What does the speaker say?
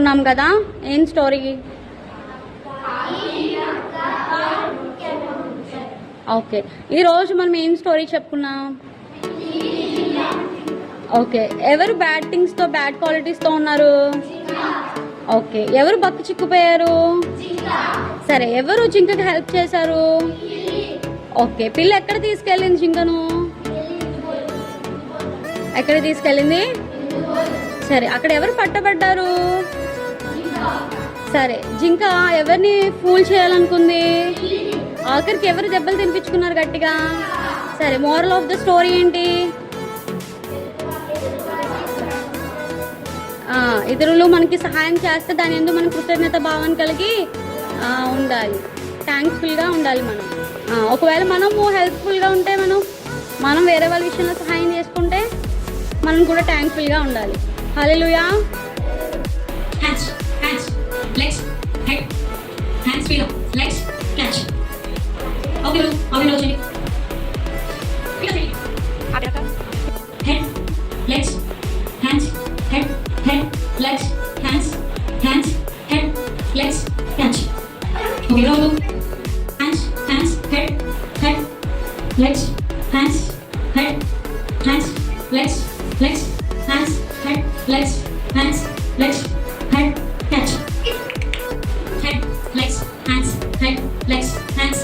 చెప్పుకున్నాం కదా. ఏం స్టోరీ? ఓకే, ఈరోజు మనం ఏం స్టోరీ చెప్పుకున్నాం? ఓకే, ఎవరు బ్యాడ్ థింగ్స్ తో బ్యాడ్ క్వాలిటీస్ తో ఉన్నారు? ఓకే, ఎవరు బక్కు చిక్కుపోయారు? సరే, ఎవరు జింకకి హెల్ప్ చేశారు? ఓకే, పిల్ల ఎక్కడ తీసుకెళ్ళింది జింకను? ఎక్కడ తీసుకెళ్ళింది? సరే, అక్కడ ఎవరు పట్టబడ్డారు? సరే, జింక ఎవరిని ఫూల్ చేయాలనుకుంది? ఆఖరికి ఎవరు దెబ్బలు తినిపించుకున్నారు గట్టిగా? సరే, మోరల్ ఆఫ్ ద స్టోరీ ఏంటి? ఇతరులు మనకి సహాయం చేస్తే దాని ఎందుకు మనం కృతజ్ఞత భావన కలిగి ఉండాలి, థ్యాంక్ఫుల్గా ఉండాలి మనం. ఒకవేళ మనము హెల్ప్ఫుల్గా ఉంటే మనం వేరే వాళ్ళ విషయంలో సహాయం చేసుకుంటే మనం కూడా థ్యాంక్ఫుల్గా ఉండాలి. హల్లెలూయా. Hands, legs, head, hands, feet up, legs, catch. Okay, change. Head, legs, hands, head, legs, hands, head, legs, catch. Okay, roll. Hands, head, legs, hands, head, legs, hands, head, legs, hands, head, catch. Head, legs, hands, head, legs, hands,